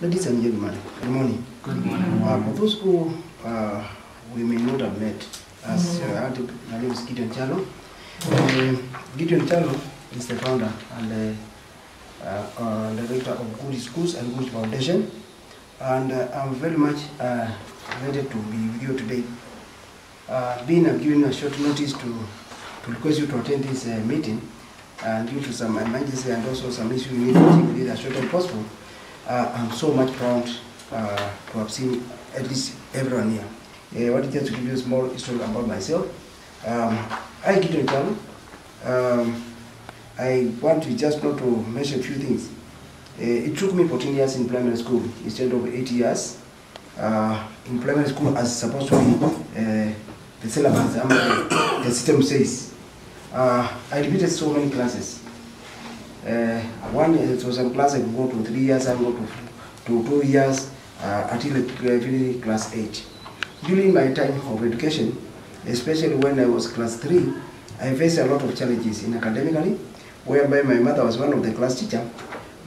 Ladies and gentlemen, good morning. Good morning. For those who we may not have met, as my name is Gedion Kyalo. Gedion Kyalo is the founder and director of Goodrich Schools and Goodrich Foundation, and I'm very much delighted to be with you today. Being given a short notice to request you to attend this meeting, and due to some emergency and also some issues we need to deal with as short as possible, I'm so much proud to have seen at least everyone here. I wanted just to give you a small story about myself. I Gedion Kyalo. I want to just not to mention a few things. It took me 14 years in primary school instead of 8 years. In primary school, as supposed to be the syllabus, the system says. I repeated so many classes. It was a class I could go to 3 years, I go to 2 years until I finished class 8. During my time of education, especially when I was class 3, I faced a lot of challenges in academically, whereby my mother was one of the class teachers,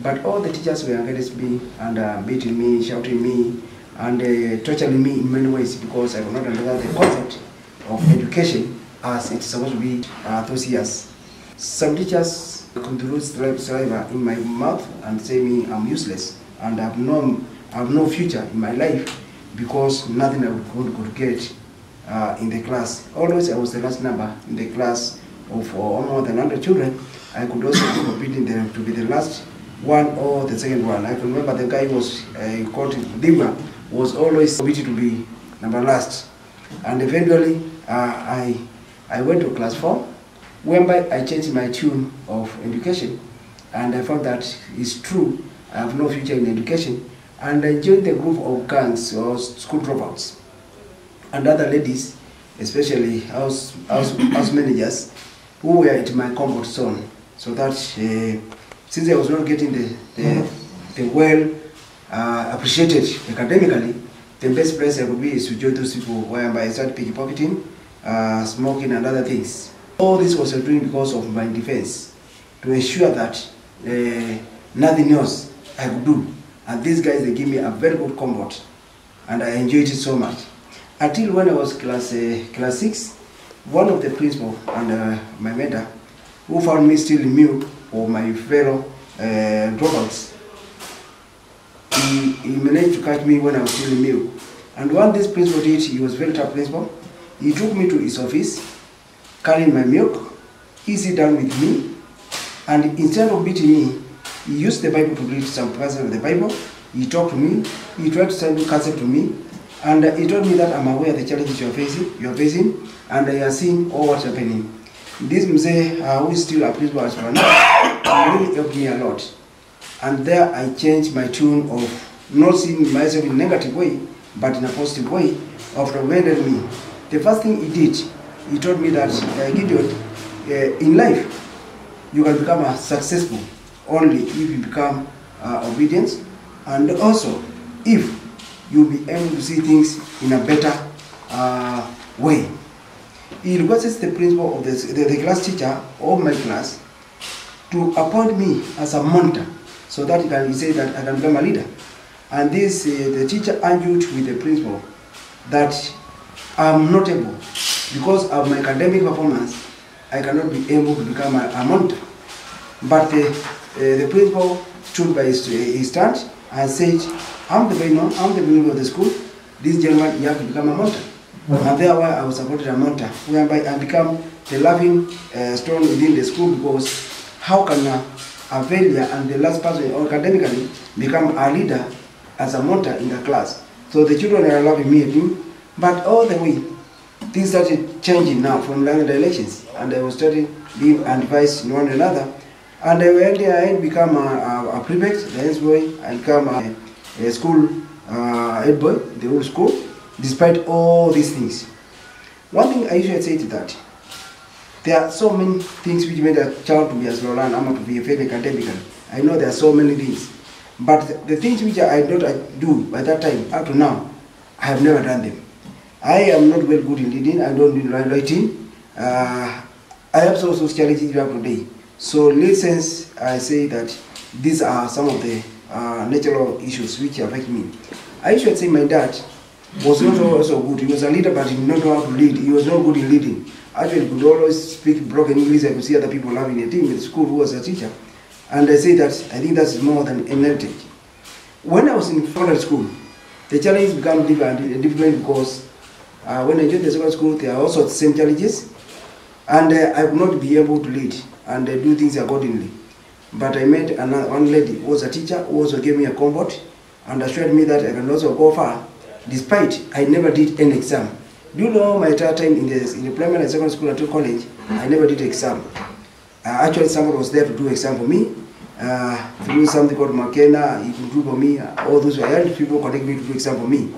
but all the teachers were against me and beating me, shouting me, and torturing me in many ways because I could not understand the concept of education as it's supposed to be those years. Some teachers could lose saliva in my mouth and say me I'm useless and I have no future in my life because nothing I could get in the class. Always I was the last number in the class of more than 100 children. I could also be competing to be the last one or the second one. I can remember the guy was called Dima was always competing to be number last. And eventually I went to class 4, whereby I changed my tune of education, and I found that it's true, I have no future in education, and I joined the group of gangs or school dropouts and other ladies, especially house managers, who were at my comfort zone, so that since I was not getting the well appreciated academically, the best place I could be is to join those people, whereby I started pickpocketing, smoking and other things. All this was doing because of my defense, to ensure that nothing else I could do. And these guys, they gave me a very good comfort, and I enjoyed it so much. Until when I was class 6, one of the principal and my mentor, who found me stealing milk for my fellow dropouts, he managed to catch me when I was stealing milk. And what this principal did, he was very tough principal. He took me to his office, carrying my milk. He sat down with me, and instead of beating me, he used the Bible to read some passage of the Bible. He talked to me. He tried to send counsel to me, and he told me that I'm aware of the challenges you are facing, and I are seeing all what's happening. This Mzee, who is still a principal as well now, really helped me a lot. And there I changed my tune of not seeing myself in a negative way, but in a positive way, of recommended me. The first thing he did, he told me that, Gedion, in life, you can become successful only if you become obedient, and also if you'll be able to see things in a better way. He requested the principal of the class teacher of my class to appoint me as a monitor, so that he said that I can become a leader. And this, the teacher argued with the principal that I'm not able, because of my academic performance, I cannot be able to become a monitor. But the principal stood by his stand and said, I'm the principal of the school, this gentleman, you have to become a monitor. And therefore I was appointed a monitor, whereby I become the laughing stone within the school, because how can a failure and the last person academically become a leader as a monitor in the class? So the children are loving me, but all the way, things started changing now from the elections, and I was starting being advised in one another. And I become a prefect, the head boy, I become a school head boy, the whole school, despite all these things. One thing I usually say to that, there are so many things which made a child to be as well and I'm to be a failure academically. I know there are so many things, but the things which I did not do by that time up to now, I have never done them. I am not well good in reading, I don't do writing. I have also challenges you have today. So in this sense, I say that these are some of the natural issues which affect me. I should say my dad was not also good. He was a leader, but he did not know how to lead. He was not good in leading. Actually, he could always speak broken English. I could see other people having a team in school who was a teacher. And I say that I think that's more than an heritage. When I was in secondary school, the challenges became different because when I joined the secondary school, there are also the same challenges. And I would not be able to lead and do things accordingly. But I met one lady who was a teacher who also gave me a comfort and assured me that I can also go far, despite I never did any exam. Do you know my entire time in the primary and secondary school until college, I never did exam. Actually, someone was there to do exam for me. Through something called McKenna, he could do for me. All those were people connect me to do exam for me.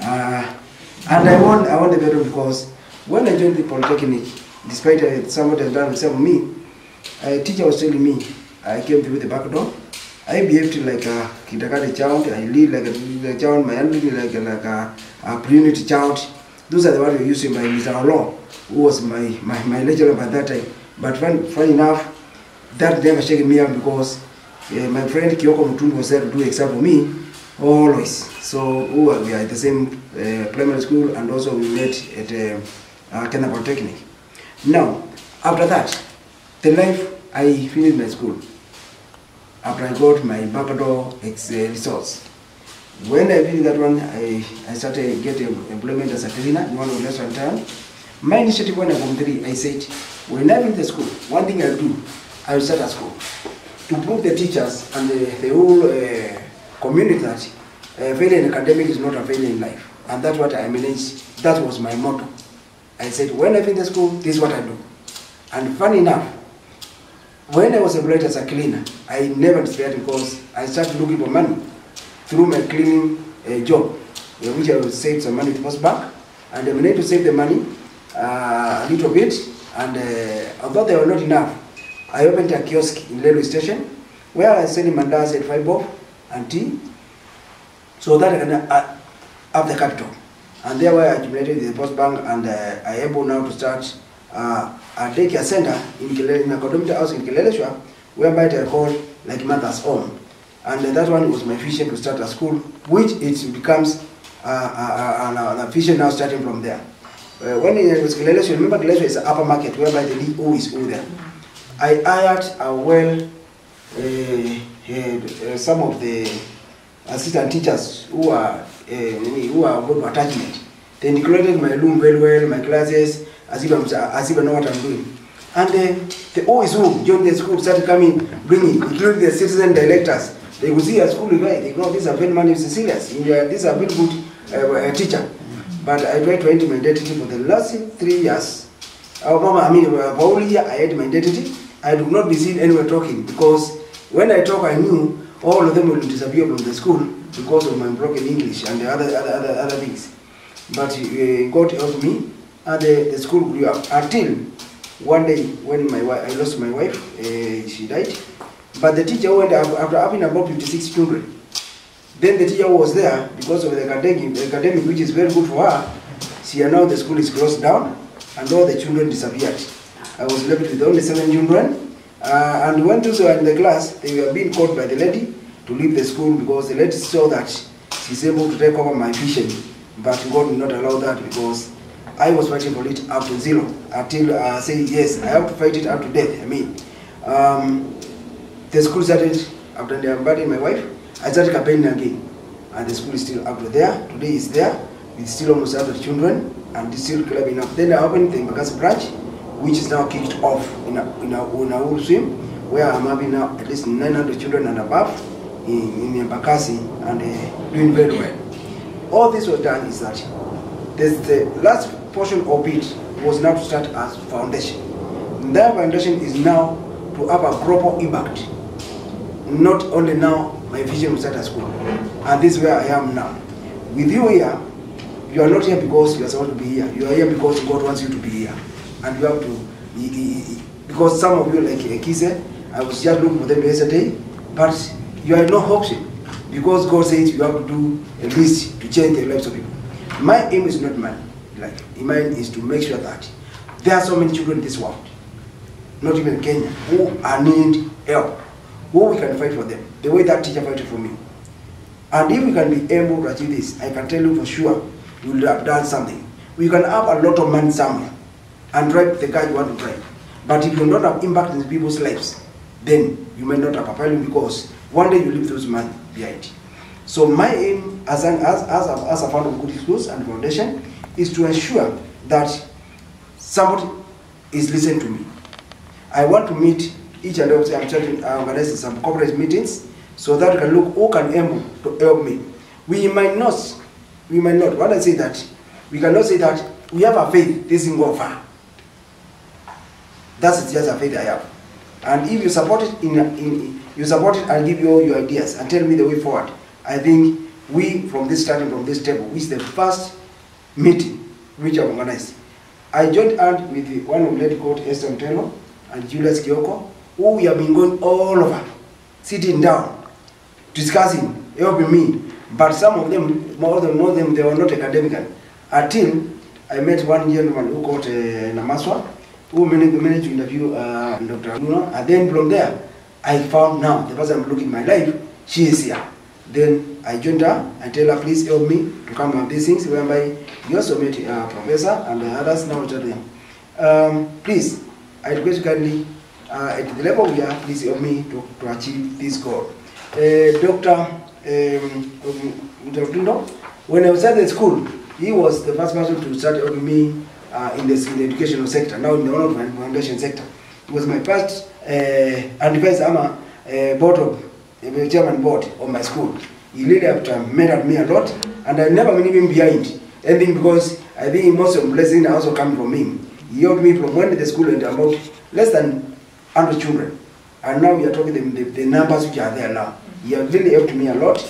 And I won the battle because when I joined the Polytechnic, despite somebody had done exam for me, a teacher was telling me, I came through the back door. I behaved like a kindergarten child. I lead like a child. My handling like a pre-unit child. Those are the ones we used by Mr. Olo, who was my lecturer by that time. But funny enough, that never shaken me up because my friend Kyoko Mutundu was there to do exam for me always. So we are at the same primary school, and also we met at Kenyatta Polytechnic. Now, after that, the life I finished my school. After I got my backdoor results. When I finished that one, I started getting employment as a cleaner in one of the restaurant town. My initiative when I was 3, I said, when I finish the school, one thing I'll do, I will start a school to prove the teachers and the whole community that failure in academic is not a failure in life. And that's what I managed. That was my motto. I said, when I finish the school, this is what I do. And funny enough, when I was employed as a cleaner, I never despaired because I started looking for money through my cleaning job, which I would save some money to Post Bank. And I managed to save the money a little bit. And although they were not enough, I opened a kiosk in railway station where I sell mandas at 5 bob and tea, so that I can have the capital. And there I accumulated the Post Bank, and I am able now to start a daycare center in a community house in Kileleshwa, whereby I call like mother's home. And that one was my vision to start a school, which it becomes an vision now starting from there. When it was Kileleshwa, remember Kileleshwa is an upper market whereby the DO is all there. I hired some of the assistant teachers who are good attachment. They decorated my room very well, my classes, as if I know what I'm doing. And the OSU during the school started coming, bringing, including the citizen directors. They would see a school event, they know this is a very man is serious, this is a very good teacher. But I tried to enter my identity for the last 3 years. For only a year I had my identity. I do not be seen anywhere talking because when I talk, I knew all of them will disappear from the school because of my broken English and the other things. But God helped me, and the school grew up until one day when I lost my wife. She died. But the teacher went after having about 56 children. Then the teacher was there because of the academic, which is very good for her. She announced the school is closed down, and all the children disappeared. I was left with only 7 children, and when those were in the class, they were being called by the lady to leave the school because the lady saw that she's able to take over my vision. But God did not allow that because I was fighting for it up to 0 until I say yes, I have to fight it up to death. I mean, the school started after they abandoned my wife. I started campaigning again, and the school is still up to there. Today is there. It's still almost 100 children, and it's still clubbing up. Then I opened the Embakasi branch, which is now kicked off in a swim, where I'm having now at least 900 children and above in Embakasi, and doing very well. All this was done is that the last portion of it was now to start as foundation. That foundation is now to have a proper impact. Not only now, my vision will start at school. And this is where I am now. With you here, you are not here because you are supposed to be here. You are here because God wants you to be here. And you have to, because some of you, like Kise, I was just looking for them yesterday, but you are no option. Because God says you have to do at least to change the lives of people. My aim is not mine. Mine is to make sure that there are so many children in this world, not even in Kenya, who are need help, who we can fight for them. the way that teacher fighted for me. And if we can be able to achieve this, I can tell you for sure, we will have done something. We can have a lot of money somewhere and drive the car you want to drive. But if you do not have impact in people's lives, then you may not have a value, because one day you leave those money behind. So my aim as a founder of Goodrich Schools and Foundation is to ensure that somebody is listening to me. I want to meet each and every day. I'm organizing some corporate meetings so that we can look who can able to help me. We might not, when I say that, we cannot say that we have a faith, this thing go far. That's just a faith I have. And if you support it, you support it and give you all your ideas and tell me the way forward, I think we, from this starting from this table, which is the first meeting which I organized, I joined hands with one of lady called Esther Mtelo and Julius Kioko, who we have been going all over, sitting down, discussing, helping me. But some of them, more of them, they were not academic. Until I met one gentleman who called Namaswa, who managed to interview Dr. Luna, and then from there, I found now the person I'm looking in my life, she is here. Then I joined her and tell her, please help me to come up with these things, whereby you also met Professor and others now tell them. Please, I request you kindly, at the level we are, please help me to achieve this goal. Dr. Tindo, when I was at the school, he was the first person to start helping me in the educational sector, now in the honor foundation sector. He was my first advisor, chairman board of my school. He really mentored me a lot, and I never been even behind anything, because I think most of the blessings are also coming from him. He helped me from when the school went about less than 100 children, and now we are talking the numbers which are there now. He has really helped me a lot.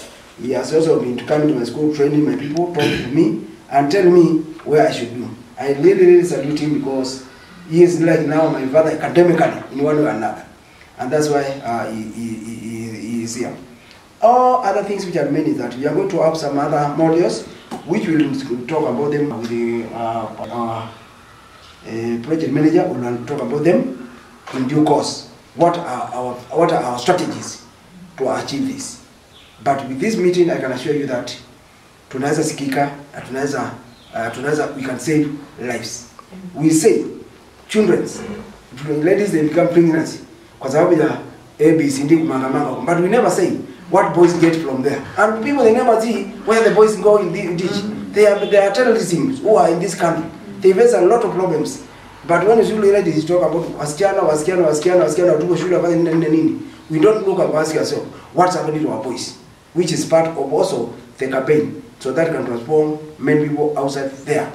He has also been coming to my school, training my people, talking to me, and telling me where I should do. I really salute him, because he is like now my father academically in one way or another. And that's why he is here. All other things which are many, that we are going to have some other modules which we will talk about them with the project manager. We will talk about them in due course. What are our strategies to achieve this? But with this meeting, I can assure you that tunaweza sikika, tunaweza we can save lives. We say children's, ladies, they become pregnant because of the ABC, but we never say what boys get from there. And people, they never see where the boys go in the ditch. They are terrorists who are in this country. They face a lot of problems. But when you ladies talk about wasichana, we don't look at ourselves, what's happening to our boys, which is part of also the campaign, so that can transform many people outside there.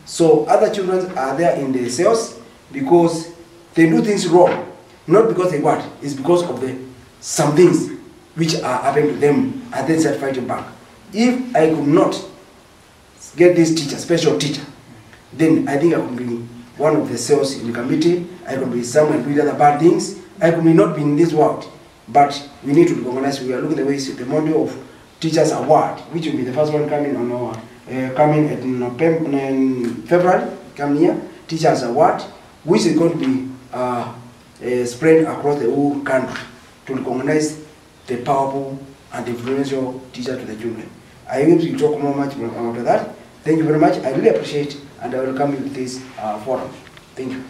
So other children are there in the cells because they do things wrong, not because they want, it's because of some things which are happening to them, and they start fighting back. If I could not get this teacher, special teacher, then I think I could be one of the cells in the committee, I could be someone doing other bad things, I could not be in this world. But we need to organize. We are looking at the ways, the model of Teachers Award, which will be the first one coming on our in February, coming here, Teachers Award, which is going to be spread across the whole country to recognize the powerful and influential teacher to the children. I hope you talk more much about that. Thank you very much. I really appreciate, and I will come with this forum. Thank you.